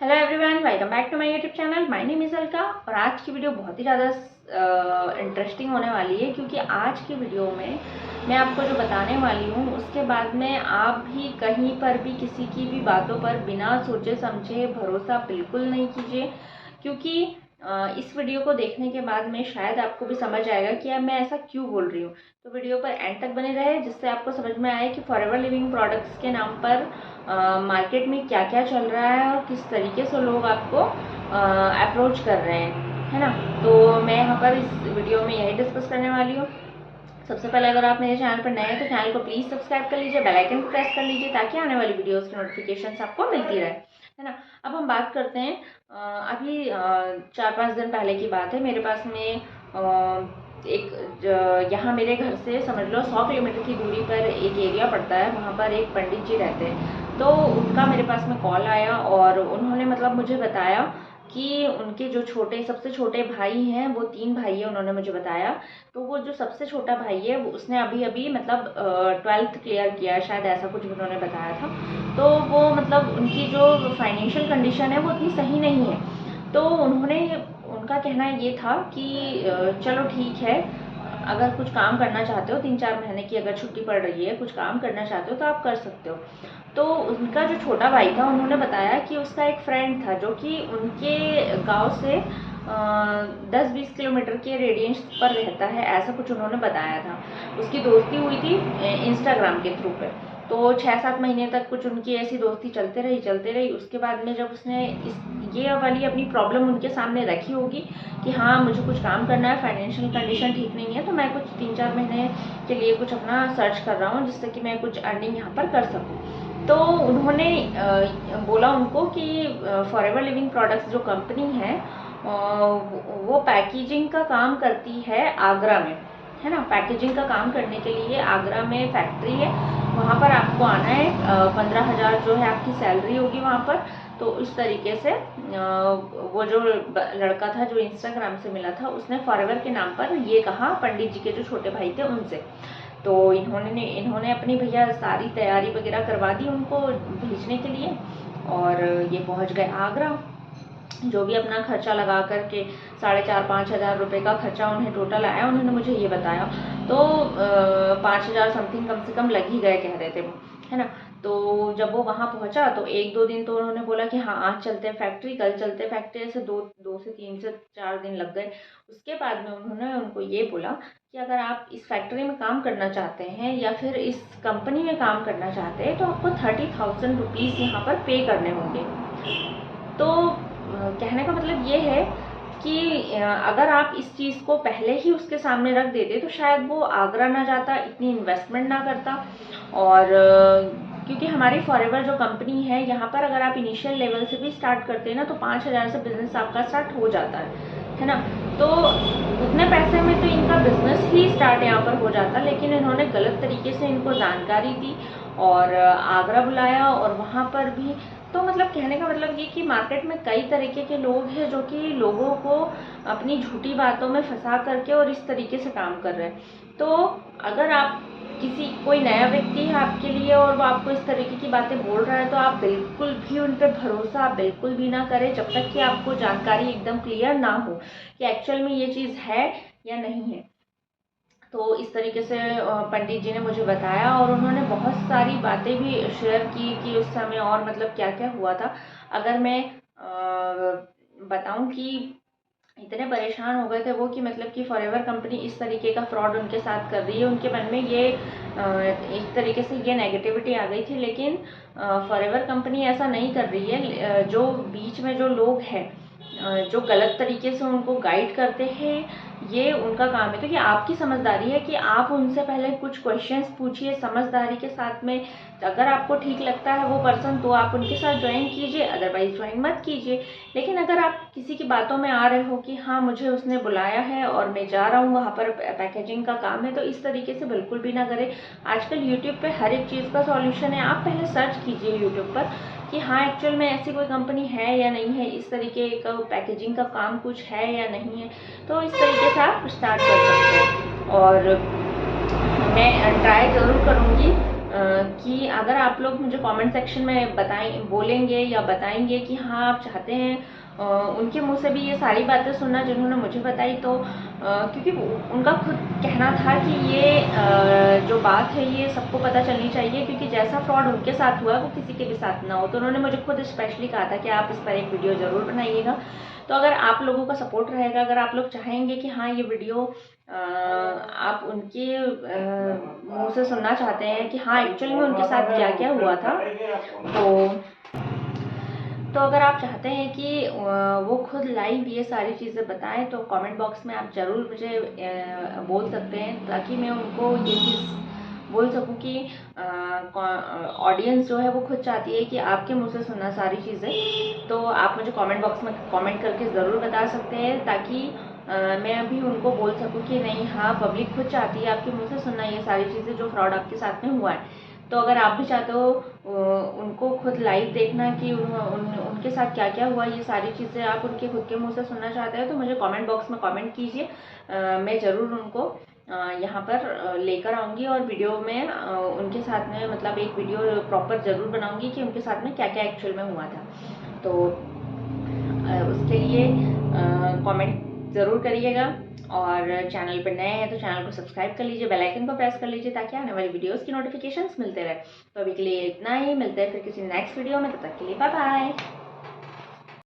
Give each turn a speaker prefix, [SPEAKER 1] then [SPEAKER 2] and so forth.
[SPEAKER 1] Hello everyone, welcome back to my YouTube channel. My name is Alka और आज की video बहुत ही ज़्यादा इंटरेस्टिंग होने वाली है, क्योंकि आज की वीडियो में मैं आपको जो बताने वाली हूँ उसके बाद में आप भी कहीं पर भी किसी की भी बातों पर बिना सोचे समझे भरोसा बिल्कुल नहीं कीजिए, क्योंकि इस वीडियो को देखने के बाद में शायद आपको भी समझ आएगा कि अब मैं ऐसा क्यों बोल रही हूँ। तो वीडियो पर एंड तक बने रहे, जिससे आपको समझ में आए कि फॉरएवर लिविंग प्रोडक्ट्स के नाम पर मार्केट में क्या क्या चल रहा है और किस तरीके से लोग आपको अप्रोच कर रहे हैं, है ना। तो मैं यहाँ पर इस वीडियो में यही डिस्कस करने वाली हूँ। सबसे पहले अगर आप मेरे चैनल पर नए हैं तो चैनल को प्लीज़ सब्सक्राइब कर लीजिए, बेल आइकन को प्रेस कर लीजिए ताकि आने वाली वीडियोस की नोटिफिकेशंस आपको मिलती रहे, है ना। अब हम बात करते हैं अभी 4-5 दिन पहले की बात है। मेरे पास में एक यहाँ मेरे घर से समझ लो 100 किलोमीटर की दूरी पर एक एरिया पड़ता है, वहाँ पर एक पंडित जी रहते हैं। तो उनका मेरे पास में कॉल आया और उन्होंने मतलब मुझे बताया कि उनके जो सबसे छोटे भाई हैं, वो 3 भाई हैं उन्होंने मुझे बताया। तो वो जो सबसे छोटा भाई है उसने अभी अभी मतलब 12th क्लियर किया है, शायद ऐसा कुछ उन्होंने बताया था। तो वो मतलब उनकी जो फाइनेंशियल कंडीशन है वो इतनी सही नहीं है। तो उनका कहना ये था कि चलो ठीक है, अगर कुछ काम करना चाहते हो, 3-4 महीने की अगर छुट्टी पड़ रही है, कुछ काम करना चाहते हो तो आप कर सकते हो। तो उनका जो छोटा भाई था उन्होंने बताया कि उसका एक फ्रेंड था जो कि उनके गांव से 10-20 किलोमीटर के रेडियंस पर रहता है, ऐसा कुछ उन्होंने बताया था। उसकी दोस्ती हुई थी इंस्टाग्राम के थ्रू पे। तो 6-7 महीने तक कुछ उनकी ऐसी दोस्ती चलते रही। उसके बाद में जब उसने ये वाली अपनी प्रॉब्लम उनके सामने रखी होगी कि हाँ मुझे कुछ काम करना है, फाइनेंशियल कंडीशन ठीक नहीं है, तो मैं कुछ 3-4 महीने के लिए कुछ अपना सर्च कर रहा हूँ जिससे कि मैं कुछ अर्निंग यहाँ पर कर सकूँ। तो उन्होंने बोला उनको कि फॉरएवर लिविंग प्रोडक्ट्स जो कंपनी है वो पैकेजिंग का काम करती है आगरा में, है ना। पैकेजिंग का काम करने के लिए आगरा में फैक्ट्री है, वहाँ पर आपको आना है। 15,000 जो है आपकी सैलरी होगी वहाँ पर। तो इस तरीके से वो जो लड़का था जो इंस्टाग्राम से मिला था, उसने फॉरएवर के नाम पर ये कहा पंडित जी के जो छोटे भाई थे उनसे। तो इन्होंने अपनी भैया सारी तैयारी वगैरह करवा दी उनको भेजने के लिए, और ये पहुंच गए आगरा। जो भी अपना खर्चा लगा करके 4,500-5,000 रुपये का खर्चा उन्हें टोटल आया, उन्होंने मुझे ये बताया। तो 5,000 समथिंग कम से कम लग ही गए कह रहे थे वो, है ना। तो जब वो वहाँ पहुँचा तो 1-2 दिन तो उन्होंने बोला कि हाँ आज चलते हैं फैक्ट्री, कल चलते हैं फैक्ट्री, ऐसे 2 से 3 से 4 दिन लग गए। उसके बाद में उन्होंने उनको ये बोला कि अगर आप इस फैक्ट्री में काम करना चाहते हैं या फिर इस कंपनी में काम करना चाहते हैं तो आपको 30,000 रुपीज़ यहाँ पर पे करने होंगे। तो कहने का मतलब ये है कि अगर आप इस चीज़ को पहले ही उसके सामने रख देते तो शायद वो आगरा ना जाता, इतनी इन्वेस्टमेंट ना करता। और क्योंकि हमारी फॉरएवर जो कंपनी है यहाँ पर अगर आप इनिशियल लेवल से भी स्टार्ट करते हैं ना तो 5,000 से बिजनेस आपका स्टार्ट हो जाता है ना। तो उतने पैसे में तो इनका बिजनेस ही स्टार्ट यहाँ पर हो जाता, लेकिन इन्होंने गलत तरीके से इनको जानकारी दी और आगरा बुलाया और वहाँ पर भी। तो मतलब कहने का मतलब ये कि मार्केट में कई तरीके के लोग हैं जो कि लोगों को अपनी झूठी बातों में फंसा करके और इस तरीके से काम कर रहे हैं। तो अगर आप कोई नया व्यक्ति है आपके लिए और वो आपको इस तरीके की बातें बोल रहा है तो आप बिल्कुल भी उन पर भरोसा बिल्कुल भी ना करें जब तक कि आपको जानकारी एकदम क्लियर ना हो कि एक्चुअल में ये चीज़ है या नहीं है। तो इस तरीके से पंडित जी ने मुझे बताया और उन्होंने बहुत सारी बातें भी शेयर की कि उस समय और मतलब क्या क्या हुआ था। अगर मैं बताऊं कि इतने परेशान हो गए थे वो कि मतलब कि फॉरएवर कंपनी इस तरीके का फ्रॉड उनके साथ कर रही है, उनके मन में ये एक तरीके से ये नेगेटिविटी आ गई थी। लेकिन फॉरएवर कंपनी ऐसा नहीं कर रही है। जो बीच में जो लोग हैं जो गलत तरीके से उनको गाइड करते हैं, ये उनका काम है। तो ये आपकी समझदारी है कि आप उनसे पहले कुछ क्वेश्चंस पूछिए समझदारी के साथ में। अगर आपको ठीक लगता है वो पर्सन तो आप उनके साथ ज्वाइन कीजिए, अदरवाइज ज्वाइन मत कीजिए। लेकिन अगर आप किसी की बातों में आ रहे हो कि हाँ मुझे उसने बुलाया है और मैं जा रहा हूँ वहाँ पर पैकेजिंग का काम है, तो इस तरीके से बिल्कुल भी ना करें। आजकल यूट्यूब पे हर एक चीज़ का सॉल्यूशन है, आप पहले सर्च कीजिए यूट्यूब पर कि हाँ एक्चुअल में ऐसी कोई कंपनी है या नहीं है, इस तरीके का पैकेजिंग का काम कुछ है या नहीं है। तो इस तरीके से आप स्टार्ट कर सकते हैं। और मैं ट्राई ज़रूर करूँगी कि अगर आप लोग मुझे कमेंट सेक्शन में बोलेंगे या बताएंगे कि हाँ आप चाहते हैं उनके मुंह से भी ये सारी बातें सुनना जिन्होंने मुझे बताई, तो क्योंकि उनका खुद कहना था कि ये जो बात है ये सबको पता चलनी चाहिए, क्योंकि जैसा फ्रॉड उनके साथ हुआ वो किसी के भी साथ ना हो। तो उन्होंने मुझे खुद स्पेशली कहा था कि आप इस पर एक वीडियो ज़रूर बनाइएगा। तो अगर आप लोगों का सपोर्ट रहेगा, अगर आप लोग चाहेंगे कि हाँ ये वीडियो आप उनके मुंह से सुनना चाहते हैं कि हाँ एक्चुअली में उनके साथ क्या क्या हुआ था, तो अगर आप चाहते हैं कि वो खुद लाइव ये सारी चीज़ें बताएं, तो कमेंट बॉक्स में आप ज़रूर मुझे बोल सकते हैं, ताकि मैं उनको ये चीज़ बोल सकूं कि ऑडियंस जो है वो खुद चाहती है कि आपके मुंह से सुनना सारी चीज़ें। तो आप मुझे कमेंट बॉक्स में कमेंट करके ज़रूर बता सकते हैं, ताकि मैं अभी उनको बोल सकूं कि नहीं हाँ पब्लिक खुद चाहती है आपके मुंह से सुनना ये सारी चीज़ें जो फ्रॉड आपके साथ में हुआ है। तो अगर आप भी चाहते हो उनको खुद लाइव देखना कि उनके साथ क्या क्या हुआ, ये सारी चीज़ें आप उनके खुद के मुंह से सुनना चाहते हो, तो मुझे कमेंट बॉक्स में कमेंट कीजिए। मैं ज़रूर उनको यहाँ पर लेकर आऊँगी और वीडियो में उनके साथ में मतलब एक वीडियो प्रॉपर ज़रूर बनाऊँगी कि उनके साथ में क्या क्या एक्चुअल में हुआ था। तो उसके लिए कमेंट ज़रूर करिएगा, और चैनल पर नए हैं तो चैनल को सब्सक्राइब कर लीजिए, बेल आइकन को प्रेस कर लीजिए, ताकि आने वाली वीडियोस की नोटिफिकेशंस मिलते रहे। तो अभी के लिए इतना ही, मिलते हैं फिर किसी नेक्स्ट वीडियो में, तब तक के लिए बाय बाय।